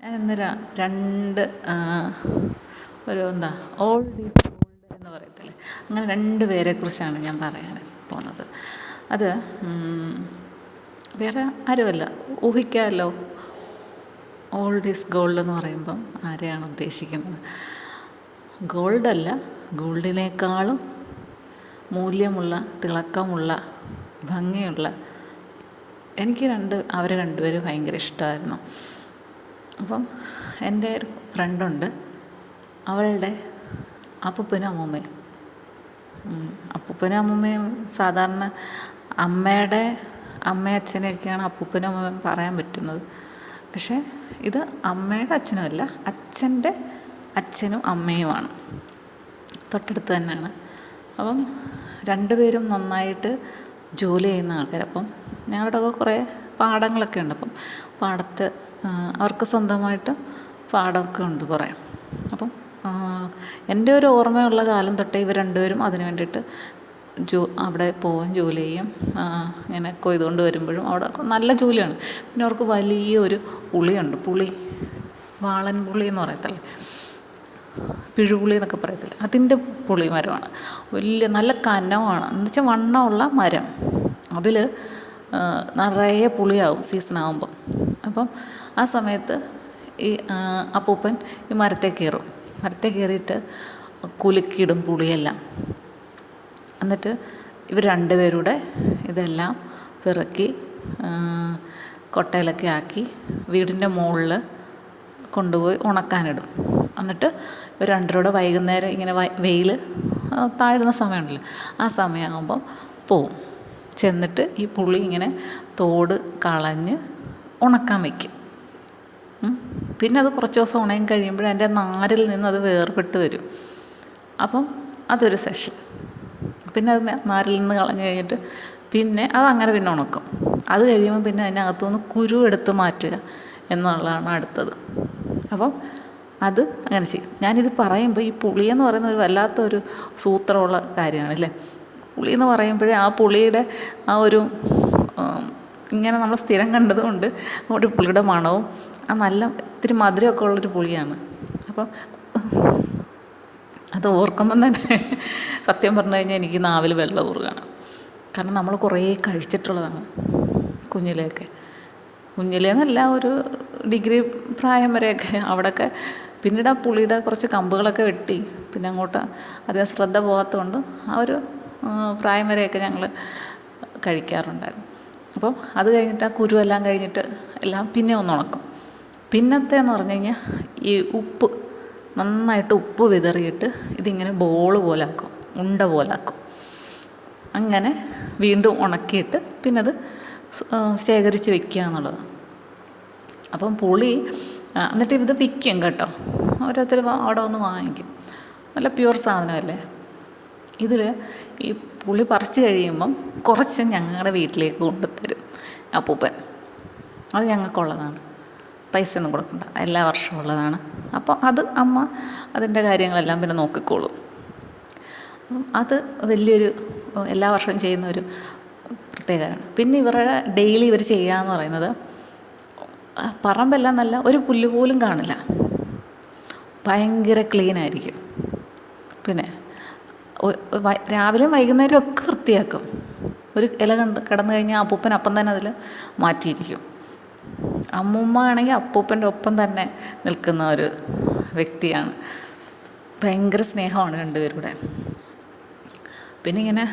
ഞാൻ ഇന്ന് രണ്ട് ഒരു ഓൾഡ് ഈസ് ഗോൾഡ് എന്ന് പറയത്തില്ലേ, അങ്ങനെ രണ്ട് പേരെക്കുറിച്ചാണ് ഞാൻ പറയാൻ പോകുന്നത്. അത് വേറെ ആരുമല്ല, ഊഹിക്കാമല്ലോ. ഓൾഡ് ഈസ് ഗോൾഡ് എന്ന് പറയുമ്പം ആരെയാണ് ഉദ്ദേശിക്കുന്നത്? ഗോൾഡല്ല, ഗോൾഡിനേക്കാളും മൂല്യമുള്ള, തിളക്കമുള്ള, ഭംഗിയുള്ള, എനിക്ക് അവരെ രണ്ടുപേരും ഭയങ്കര ഇഷ്ടമായിരുന്നു. അപ്പം എൻ്റെ ഒരു ഫ്രണ്ടുണ്ട്, അവളുടെ അപ്പൂപ്പനും അമ്മൂമ്മയും. അപ്പൂപ്പനും അമ്മൂമ്മയും സാധാരണ അമ്മയച്ഛനെയൊക്കെയാണ് അപ്പൂപ്പനും അമ്മൂമ്മയും പറയാൻ പറ്റുന്നത്. പക്ഷേ ഇത് അമ്മയുടെ അച്ഛനുമല്ല, അച്ഛൻ്റെ അച്ഛനും അമ്മയുമാണ്, തൊട്ടടുത്ത് തന്നെയാണ്. അപ്പം രണ്ടുപേരും നന്നായിട്ട് ജോലി ചെയ്യുന്ന ആൾക്കാർ. അപ്പം ഞങ്ങളുടെയൊക്കെ കുറേ പാടങ്ങളൊക്കെ ഉണ്ട്. അപ്പം പാടത്ത് അവർക്ക് സ്വന്തമായിട്ട് പാടമൊക്കെ ഉണ്ട് കുറേ. അപ്പം എൻ്റെ ഒരു ഓർമ്മയുള്ള കാലം തൊട്ടേ ഇവർ രണ്ടുപേരും അതിന് വേണ്ടിയിട്ട് അവിടെ പോവും, ജോലി ചെയ്യും. ഇങ്ങനെ കൊയ്തുകൊണ്ട് വരുമ്പോഴും അവിടെ നല്ല ജോലിയാണ്. പിന്നെ അവർക്ക് വലിയൊരു പുളിയുണ്ട്, വാളൻ പുളി എന്ന് പറയത്തില്ലേ, പിഴുപുളി എന്നൊക്കെ പറയത്തില്ല, അതിൻ്റെ പുളി മരമാണ്. വലിയ നല്ല കനമാണ്, എന്നുവെച്ചാൽ വണ്ണമുള്ള മരം. അതിൽ നിറയെ പുളിയാവും സീസണാകുമ്പം. അപ്പം ആ സമയത്ത് ഈ അപ്പൂപ്പൻ ഈ മരത്തിൽ കയറിയിട്ട് കുലുക്കിയിടും പുളിയെല്ലാം. എന്നിട്ട് ഇവർ രണ്ടുപേരുടെ ഇതെല്ലാം പിറക്കി കൊട്ടയിലൊക്കെ ആക്കി വീടിൻ്റെ മുകളിൽ കൊണ്ടുപോയി ഉണക്കാനിടും. എന്നിട്ട് ഇവർ രണ്ടുപേരുടെ വൈകുന്നേരം ഇങ്ങനെ വെയിൽ താഴുന്ന സമയമുണ്ടല്ലോ, ആ സമയമാകുമ്പം പോവും. ചെന്നിട്ട് ഈ പുളി ഇങ്ങനെ തോട് കളഞ്ഞ് ഉണക്കാൻ വയ്ക്കും. പിന്നെ അത് കുറച്ച് ദിവസം ഉണങ്ങി കഴിയുമ്പോൾ അതിൻ്റെ നാരിൽ നിന്ന് അത് വേർപെട്ട് വരും. അപ്പം അതൊരു സെഷൻ. പിന്നെ അത് നാരിൽ നിന്ന് കളഞ്ഞ് കഴിഞ്ഞിട്ട് പിന്നെ അതങ്ങനെ പിന്നെ ഉണക്കും. അത് കഴിയുമ്പോൾ പിന്നെ അതിനകത്തുനിന്ന് കുരു എടുത്ത് മാറ്റുക എന്നുള്ളതാണ് അടുത്തത്. അപ്പം അത് അങ്ങനെ ചെയ്യും. ഞാനിത് പറയുമ്പോൾ ഈ പുളിയെന്ന് പറയുന്ന ഒരു വല്ലാത്തൊരു സൂത്രമുള്ള കാര്യമാണ് അല്ലേ. പുളി എന്ന് പറയുമ്പോഴേ ആ പുളിയുടെ ആ ഒരു ഇങ്ങനെ നമ്മൾ സ്ഥിരം കണ്ടതുകൊണ്ട് ഒരു പുളിയുടെ മണവും ആ നല്ല ഇത്തിരി മധുരമൊക്കെ ഉള്ളൊരു പുളിയാണ്. അപ്പം അത് ഓർക്കുമ്പം തന്നെ സത്യം പറഞ്ഞു കഴിഞ്ഞാൽ എനിക്ക് നാവിൽ വെള്ളം ഊറുകയാണ്. കാരണം നമ്മൾ കുറേ കഴിച്ചിട്ടുള്ളതാണ് കുഞ്ഞിലേന്നല്ല, ഒരു ഡിഗ്രി പ്രായം വരെയൊക്കെ. അവിടെയൊക്കെ പിന്നീട് ആ പുളിയുടെ കുറച്ച് കമ്പുകളൊക്കെ വെട്ടി പിന്നെ അങ്ങോട്ട് അധികം ശ്രദ്ധ പോകാത്തതുകൊണ്ട് ആ ഒരു പ്രായം വരെയൊക്കെ ഞങ്ങൾ കഴിക്കാറുണ്ടായിരുന്നു. അപ്പം അത് കഴിഞ്ഞിട്ട് ആ കുരുവെല്ലാം കഴിഞ്ഞിട്ട് എല്ലാം പിന്നെ ഒന്ന് ഉണക്കും. പിന്നത്തേന്ന് പറഞ്ഞു കഴിഞ്ഞാൽ ഈ നന്നായിട്ട് ഉപ്പ് വിതറിയിട്ട് ഇതിങ്ങനെ ബോൾ പോലാക്കും, ഉണ്ട പോലാക്കും. അങ്ങനെ വീണ്ടും ഉണക്കിയിട്ട് പിന്നെ അത് ശേഖരിച്ച് വെക്കുക എന്നുള്ളത്. അപ്പം പുളി എന്നിട്ട് ഇത് വിൽക്കും കേട്ടോ. ഓരോരുത്തർ അവിടെ വന്ന് വാങ്ങിക്കും. നല്ല പ്യുവർ സാധനമല്ലേ. ഇതിൽ ഈ പുളി പറിച്ച് കഴിയുമ്പം കുറച്ച് ഞങ്ങളുടെ വീട്ടിലേക്ക് കൊണ്ടുത്തരും അപ്പൂപ്പൻ. അത് ഞങ്ങൾക്കുള്ളതാണ്, പൈസ ഒന്നും കൊടുക്കണ്ട, എല്ലാ വർഷവും ഉള്ളതാണ്. അപ്പോൾ അത് അമ്മ അതിൻ്റെ കാര്യങ്ങളെല്ലാം പിന്നെ നോക്കിക്കോളും. അത് വലിയൊരു എല്ലാ വർഷവും ചെയ്യുന്ന ഒരു പ്രത്യേകതയാണ്. പിന്നെ ഇവരുടെ ഡെയിലി ഇവർ ചെയ്യുക എന്ന് പറയുന്നത്, പറമ്പെല്ലാം നല്ല ഒരു പുല്ല് പോലും കാണില്ല, ഭയങ്കര ക്ലീനായിരിക്കും. പിന്നെ രാവിലെയും വൈകുന്നേരം ഒക്കെ വൃത്തിയാക്കും. ഒരു ഇല കിടന്നു കഴിഞ്ഞാൽ അപ്പൂപ്പൻ അപ്പം തന്നെ അതിൽ മാറ്റിയിരിക്കും. അമ്മൂമ്മ ആണെങ്കിൽ അപ്പൂപ്പൻ്റെ ഒപ്പം തന്നെ നിൽക്കുന്ന ഒരു വ്യക്തിയാണ്. ഭയങ്കര സ്നേഹമാണ് രണ്ടുപേരുടെ. പിന്നെ ഇങ്ങനെ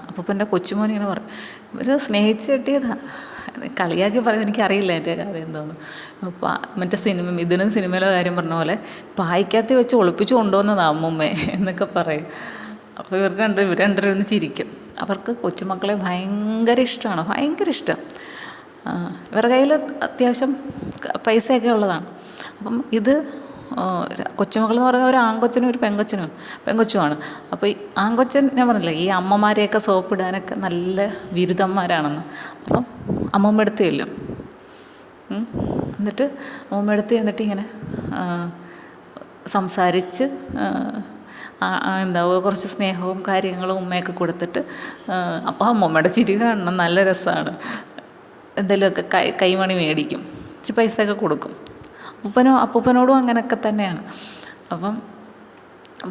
അപ്പൂപ്പൻ്റെ കൊച്ചുമോൻ ഇങ്ങനെ പറയും, ഇവർ സ്നേഹിച്ച് കെട്ടിയതാണ്. കളിയാക്കി പറയുന്നത് എനിക്കറിയില്ല എൻ്റെ കാര്യം എന്തോന്ന്. മറ്റേ ഇതിനും സിനിമയിലെ കാര്യം പറഞ്ഞ പോലെ പായ്ക്കകത്ത് വെച്ച് ഒളിപ്പിച്ച് കൊണ്ടുവന്നതാണ് അമ്മൂമ്മേ എന്നൊക്കെ പറയും. അപ്പോൾ ഇവർ രണ്ടുപേരും ഒന്ന് ചിരിക്കും. അവർക്ക് കൊച്ചുമക്കളെ ഭയങ്കര ഇഷ്ടമാണ്, ഭയങ്കര ഇഷ്ടം. ഇവരുടെ കയ്യിൽ അത്യാവശ്യം പൈസയൊക്കെ ഉള്ളതാണ്. അപ്പം ഇത് കൊച്ചുമക്കൾ എന്ന് പറയുന്നത് ഒരു ആൺകൊച്ചനും ഒരു പെങ്കൊച്ചുമാണ്. അപ്പോൾ ഈ ആൺകൊച്ചൻ, ഞാൻ പറഞ്ഞില്ലേ, ഈ അമ്മമാരെയൊക്കെ സോപ്പിടാനൊക്കെ നല്ല ബിരുദന്മാരാണെന്ന്. അപ്പം അമ്മൂമ്മടുത്ത് ചെല്ലും. എന്നിട്ട് അമ്മൂമ്മടുത്ത് ഇങ്ങനെ സംസാരിച്ച് കുറച്ച് സ്നേഹവും കാര്യങ്ങളും ഉമ്മയൊക്കെ കൊടുത്തിട്ട്, അപ്പോൾ അമ്മൂമ്മയുടെ ചിരി കാണണം, നല്ല രസമാണ്. എന്തെങ്കിലുമൊക്കെ കൈമണി മേടിക്കും, ഇച്ചിരി പൈസയൊക്കെ കൊടുക്കും. അപ്പൂപ്പനോടും അങ്ങനെയൊക്കെ തന്നെയാണ്. അപ്പം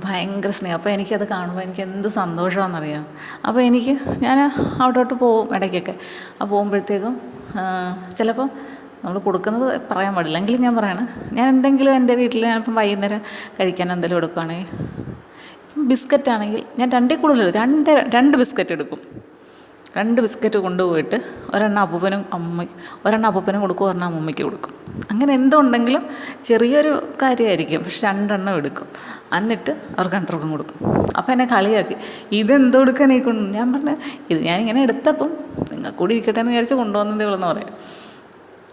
ഭയങ്കര സ്നേഹം. അപ്പോൾ എനിക്കത് കാണുമ്പോൾ എനിക്ക് എന്ത് സന്തോഷമാണെന്നറിയാം. അപ്പോൾ ഞാൻ അവിടോട്ട് പോകും ഇടയ്ക്കൊക്കെ. ആ പോകുമ്പോഴത്തേക്കും ചിലപ്പോൾ നമ്മൾ കൊടുക്കുന്നത് പറയാൻ പാടില്ല, എങ്കിലും ഞാൻ പറയണം, ഞാൻ എന്തെങ്കിലും എൻ്റെ വീട്ടിൽ ഞാനിപ്പം വൈകുന്നേരം കഴിക്കാൻ എന്തെങ്കിലും എടുക്കുകയാണെങ്കിൽ, ബിസ്ക്കറ്റാണെങ്കിൽ ഞാൻ 2 കൂടുതൽ രണ്ട് ബിസ്ക്കറ്റ് എടുക്കും. 2 ബിസ്ക്കറ്റ് കൊണ്ടുപോയിട്ട് ഒരെണ്ണം അപ്പൂപ്പനും കൊടുക്കും, ഒരെണ്ണം അമ്മൂമ്മയ്ക്ക് കൊടുക്കും. അങ്ങനെ എന്തുണ്ടെങ്കിലും ചെറിയൊരു കാര്യമായിരിക്കും, പക്ഷെ 2 എണ്ണം എടുക്കും. എന്നിട്ട് അവർക്ക് 2 കൊടുക്കും. അപ്പോൾ എന്നെ കളിയാക്കി, ഇതെന്തോ എടുക്കാൻ ഈ ഞാൻ പറഞ്ഞു, ഇത് ഞാനിങ്ങനെ എടുത്തപ്പം നിങ്ങൾക്ക് കൂടി ഇരിക്കട്ടെ എന്ന് വിചാരിച്ച് കൊണ്ടുവന്നതേ ഉള്ളൂ എന്ന് പറയാം.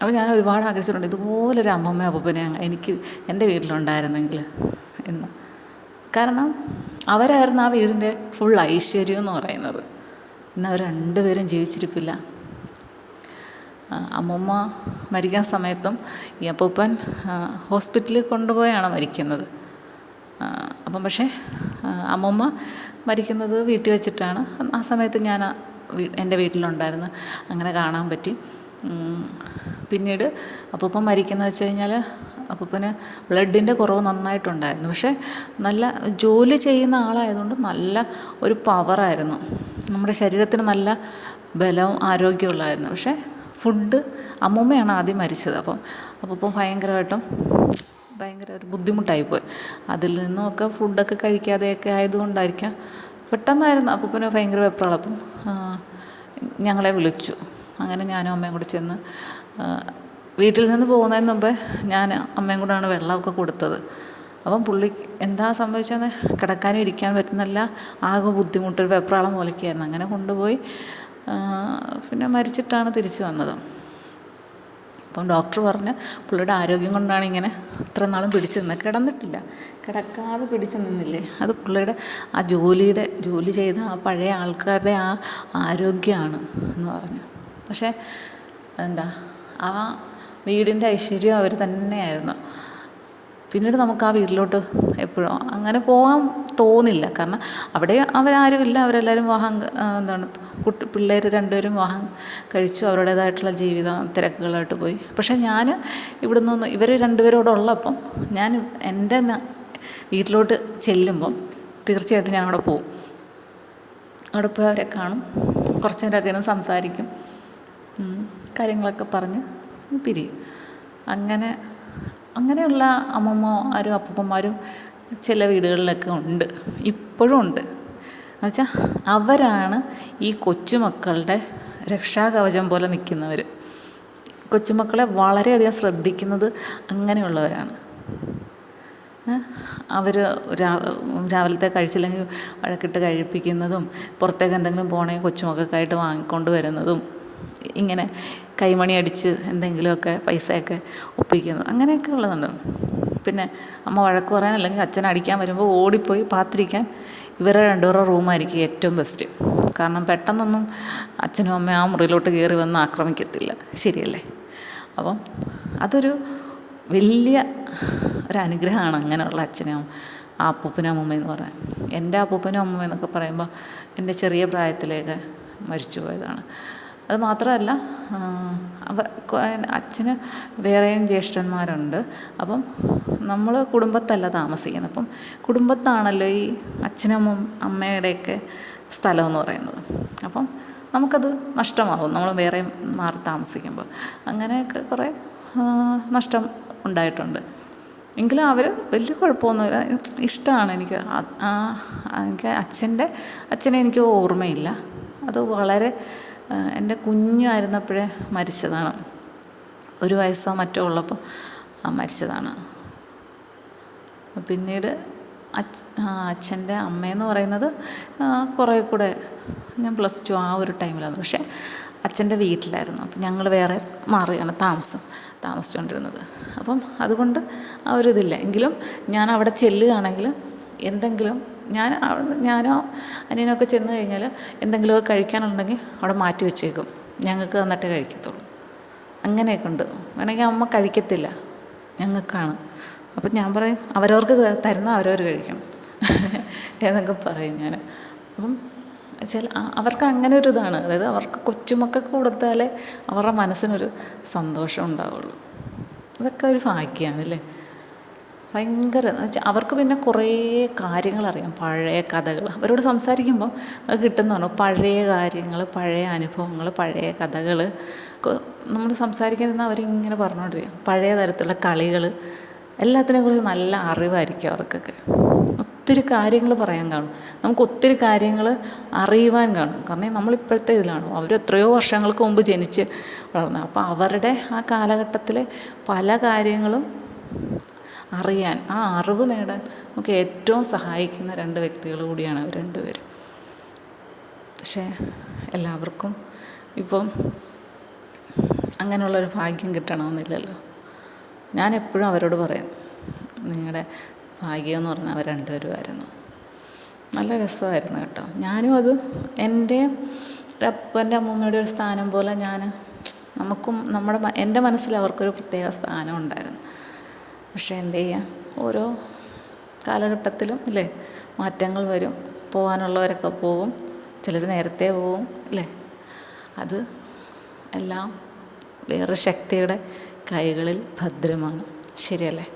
അപ്പോൾ ഞാൻ ഒരുപാട് ആഗ്രഹിച്ചിട്ടുണ്ട് ഇതുപോലൊരു അമ്മമ്മ അപ്പൂപ്പനെ എനിക്ക് എൻ്റെ വീട്ടിലുണ്ടായിരുന്നെങ്കിൽ എന്ന്. കാരണം അവരായിരുന്നു ആ വീടിൻ്റെ ഫുൾ ഐശ്വര്യം എന്ന് പറയുന്നത്. ഇന്ന് അവർ 2 പേരും ജീവിച്ചിരിപ്പില്ല. അമ്മൂമ്മ മരിക്കുന്ന സമയത്തും ഈ അപ്പൂപ്പൻ ഹോസ്പിറ്റലിൽ കൊണ്ടുപോയാണ് മരിക്കുന്നത്. അപ്പം പക്ഷേ അമ്മൂമ്മ മരിക്കുന്നത് വീട്ടിൽ വെച്ചിട്ടാണ്. ആ സമയത്ത് ഞാൻ എൻ്റെ വീട്ടിലുണ്ടായിരുന്നു, അങ്ങനെ കാണാൻ പറ്റി. പിന്നീട് അപ്പൂപ്പൻ മരിക്കുന്നത് വെച്ച് കഴിഞ്ഞാൽ അപ്പൂപ്പന് ബ്ലഡിൻ്റെ കുറവ് നന്നായിട്ടുണ്ടായിരുന്നു. പക്ഷേ നല്ല ജോലി ചെയ്യുന്ന ആളായതുകൊണ്ട് നല്ല ഒരു പവറായിരുന്നു, നമ്മുടെ ശരീരത്തിന് നല്ല ബലവും ആരോഗ്യമുള്ളായിരുന്നു. പക്ഷേ അമ്മൂമ്മയാണ് ആദ്യം മരിച്ചത്. അപ്പം ഭയങ്കര ഒരു ബുദ്ധിമുട്ടായിപ്പോയി. അതിൽ നിന്നൊക്കെ ഫുഡൊക്കെ കഴിക്കാതെയൊക്കെ ആയതുകൊണ്ടായിരിക്കാം പെട്ടെന്നായിരുന്നു അപ്പൂപ്പന് ഭയങ്കര വെപ്രാളം. ഞങ്ങളെ വിളിച്ചു. അങ്ങനെ ഞാനും അമ്മയും കൂടെ ചെന്ന് വീട്ടിൽ നിന്ന് പോകുന്നതിന് മുമ്പേ ഞാൻ അമ്മയും കൂടെയാണ് വെള്ളമൊക്കെ കൊടുത്തത്. അപ്പം പുള്ളിക്ക് എന്താ സംഭവിച്ചതെന്ന് കിടക്കാനും ഇരിക്കാൻ പറ്റുന്നില്ല, ആകെ ബുദ്ധിമുട്ട്, വെപ്രാളം പോലെയൊക്കെയായിരുന്നു. അങ്ങനെ കൊണ്ടുപോയി പിന്നെ മരിച്ചിട്ടാണ് തിരിച്ചു വന്നത്. അപ്പം ഡോക്ടർ പറഞ്ഞ് പുള്ളിയുടെ ആരോഗ്യം കൊണ്ടാണ് ഇങ്ങനെ ഇത്ര നാളും പിടിച്ചു നിന്നത്, കിടക്കാതെ പിടിച്ചു നിന്നില്ലേ, അത് പുള്ളിയുടെ ആ ജോലി ചെയ്ത ആ പഴയ ആൾക്കാരുടെ ആ ആരോഗ്യമാണ് എന്ന് പറഞ്ഞു. പക്ഷേ ആ വീടിൻ്റെ ഐശ്വര്യം അവർ തന്നെയായിരുന്നു. പിന്നീട് നമുക്ക് ആ വീട്ടിലോട്ട് എപ്പോഴും അങ്ങനെ പോകാൻ തോന്നില്ല. കാരണം അവിടെ അവരാരുമില്ല, അവരെല്ലാവരും പിള്ളേർ 2 പേരും വിവാഹം കഴിച്ചു, അവരുടേതായിട്ടുള്ള ജീവിതം തിരക്കുകളായിട്ട് പോയി. പക്ഷേ ഞാൻ ഇവിടെ നിന്ന് ഇവർ 2 പേരോടെ ഉള്ളപ്പം ഞാൻ എൻ്റെ വീട്ടിലോട്ട് ചെല്ലുമ്പം തീർച്ചയായിട്ടും ഞാൻ അവിടെ പോവും. അവിടെ പോയി അവരെ കാണും, കുറച്ച് നേരമൊക്കെ സംസാരിക്കും, കാര്യങ്ങളൊക്കെ പറഞ്ഞ് പിരിയും. അങ്ങനെയുള്ള അമ്മമ്മമാരും അപ്പൂപ്പന്മാരും ചില വീടുകളിലൊക്കെ ഉണ്ട്, ഇപ്പോഴും ഉണ്ട്. എന്നുവെച്ചാൽ അവരാണ് ഈ കൊച്ചുമക്കളുടെ രക്ഷാകവചം പോലെ നിൽക്കുന്നവർ. കൊച്ചുമക്കളെ വളരെയധികം ശ്രദ്ധിക്കുന്നത് അങ്ങനെയുള്ളവരാണ്. അവർ രാവിലത്തെ കഴിച്ചില്ലെങ്കിൽ വഴക്കിട്ട് കഴിപ്പിക്കുന്നതും, പുറത്തേക്ക് എന്തെങ്കിലും പോകണമെങ്കിൽ കൊച്ചുമക്കൾക്കായിട്ട് വാങ്ങിക്കൊണ്ട് വരുന്നതും, ഇങ്ങനെ കൈമണി അടിച്ച് എന്തെങ്കിലുമൊക്കെ പൈസയൊക്കെ ഒപ്പിക്കുന്നത്, അങ്ങനെയൊക്കെ ഉള്ളതുണ്ട്. പിന്നെ അമ്മ വഴക്ക് പറയാൻ അല്ലെങ്കിൽ അച്ഛൻ അടിക്കാൻ വരുമ്പോൾ ഓടിപ്പോയി പാത്തിരിക്കാൻ ഇവരുടെ 2 പേരുടെ റൂമായിരിക്കും ഏറ്റവും ബെസ്റ്റ്. കാരണം പെട്ടെന്നൊന്നും അച്ഛനും അമ്മയും ആ മുറിയിലോട്ട് കയറി വന്ന് ആക്രമിക്കത്തില്ല, ശരിയല്ലേ? അപ്പം അതൊരു വലിയ ഒരനുഗ്രഹമാണ് അങ്ങനെയുള്ള അച്ഛനും ആ അപ്പൂപ്പനും അമ്മൂമ്മയെന്ന് പറയാൻ. എൻ്റെ അപ്പൂപ്പനും അമ്മൂമ്മയെന്നൊക്കെ പറയുമ്പോൾ എൻ്റെ ചെറിയ പ്രായത്തിലേക്ക് മരിച്ചു പോയതാണ്. അത് മാത്രമല്ല, അച്ഛന് വേറെയും ജ്യേഷ്ഠന്മാരുണ്ട്. അപ്പം നമ്മൾ കുടുംബത്തല്ല താമസിക്കുന്നത്. അപ്പം കുടുംബത്താണല്ലോ ഈ അച്ഛനും അമ്മയുടെയൊക്കെ സ്ഥലമെന്ന് പറയുന്നത്. അപ്പം നമുക്കത് നഷ്ടമാകും നമ്മൾ വേറെ മാറി താമസിക്കുമ്പോൾ. അങ്ങനെയൊക്കെ കുറേ നഷ്ടം ഉണ്ടായിട്ടുണ്ട്. എങ്കിലും അവർ വലിയ കുഴപ്പമൊന്നുമില്ല, ഇഷ്ടമാണ് എനിക്ക്. അച്ഛനെ എനിക്ക് ഓർമ്മയില്ല. അത് വളരെ എൻ്റെ കുഞ്ഞായിരുന്നപ്പോഴേ മരിച്ചതാണ്. 1 വയസ്സോ മറ്റോ ഉള്ളപ്പോൾ മരിച്ചതാണ്. പിന്നീട് അച്ഛൻ്റെ അമ്മയെന്ന് പറയുന്നത് കുറേ കൂടെ ഞാൻ +2 ആ ഒരു ടൈമിലാണ്. പക്ഷേ അച്ഛൻ്റെ വീട്ടിലായിരുന്നു. അപ്പം ഞങ്ങൾ വേറെ മാറിയാണ് താമസിച്ചുകൊണ്ടിരുന്നത്. അപ്പം അതുകൊണ്ട് ആ ഒരു ഇതില്ല. എങ്കിലും ഞാൻ അവിടെ ചെല്ലുകയാണെങ്കിൽ എന്തെങ്കിലും ഞാനോ അനിയനൊക്കെ ചെന്ന് കഴിഞ്ഞാൽ എന്തെങ്കിലുമൊക്കെ കഴിക്കാനുണ്ടെങ്കിൽ അവിടെ മാറ്റി വെച്ചേക്കും, ഞങ്ങൾക്ക് തന്നിട്ടേ കഴിക്കത്തുള്ളൂ. അങ്ങനെയൊക്കെ ഉണ്ട്. വേണമെങ്കിൽ അമ്മ കഴിക്കത്തില്ല, ഞങ്ങൾക്കാണ്. അപ്പം ഞാൻ പറയും അവരവർക്ക് തരുന്ന അവരവർ കഴിക്കണം എന്നൊക്കെ പറയും ഞാൻ. അപ്പം അവർക്ക് അങ്ങനെ ഒരു ഇതാണ്, അതായത് അവർക്ക് കൊച്ചുമക്കൾക്ക് കൊടുത്താലേ അവരുടെ മനസ്സിനൊരു സന്തോഷം ഉണ്ടാവുള്ളൂ. അതൊക്കെ ഒരു ഭാഗ്യമാണ് അല്ലേ. ഭയങ്കര അവർക്ക് പിന്നെ കുറേ കാര്യങ്ങളറിയാം, പഴയ കഥകൾ. അവരോട് സംസാരിക്കുമ്പോൾ അത് കിട്ടുന്നതാണ്. പഴയ കാര്യങ്ങൾ, പഴയ അനുഭവങ്ങൾ, പഴയ കഥകൾ നമ്മൾ സംസാരിക്കുന്ന അവരിങ്ങനെ പറഞ്ഞുകൊണ്ടിരിക്കും. പഴയ തരത്തിലുള്ള കളികൾ, എല്ലാത്തിനെക്കുറിച്ച് നല്ല അറിവായിരിക്കും അവർക്കൊക്കെ. ഒത്തിരി കാര്യങ്ങൾ പറയാൻ കാണും, നമുക്ക് ഒത്തിരി കാര്യങ്ങൾ അറിയുവാൻ കാണും. കാരണം നമ്മളിപ്പോഴത്തെ ഇതിലാണ്, അവർ എത്രയോ വർഷങ്ങൾക്ക് മുമ്പ് ജനിച്ച് വളർന്നത്. അപ്പോൾ അവരുടെ ആ കാലഘട്ടത്തിലെ പല കാര്യങ്ങളും അറിയാൻ, ആ അറിവ് നേടാൻ നമുക്ക് ഏറ്റവും സഹായിക്കുന്ന രണ്ട് വ്യക്തികൾ കൂടിയാണ് അവർ രണ്ടുപേരും. പക്ഷേ എല്ലാവർക്കും ഇപ്പം അങ്ങനെയുള്ളൊരു ഭാഗ്യം കിട്ടണമെന്നില്ലല്ലോ. ഞാൻ എപ്പോഴും അവരോട് പറയും, നിങ്ങളുടെ ഭാഗ്യം എന്ന് പറഞ്ഞാൽ അവർ രണ്ടുപേരുമായിരുന്നു. നല്ല രസമായിരുന്നു കേട്ടോ. ഞാനും അത് എൻ്റെ അപ്പൻ്റെ അമ്മൂമ്മയുടെ ഒരു സ്ഥാനം പോലെ നമുക്കും എൻ്റെ മനസ്സിൽ അവർക്കൊരു പ്രത്യേക സ്ഥാനം ഉണ്ടായിരുന്നു. പക്ഷേ എന്ത് ചെയ്യാം, ഓരോ കാലഘട്ടത്തിലും അല്ലേ മാറ്റങ്ങൾ വരും. പോകാനുള്ളവരൊക്കെ പോകും, ചിലർ നേരത്തെ പോകും അല്ലേ. അത് എല്ലാം വേറെ ശക്തിയുടെ കൈകളിൽ ഭദ്രമാണ്. ശരിയല്ലേ?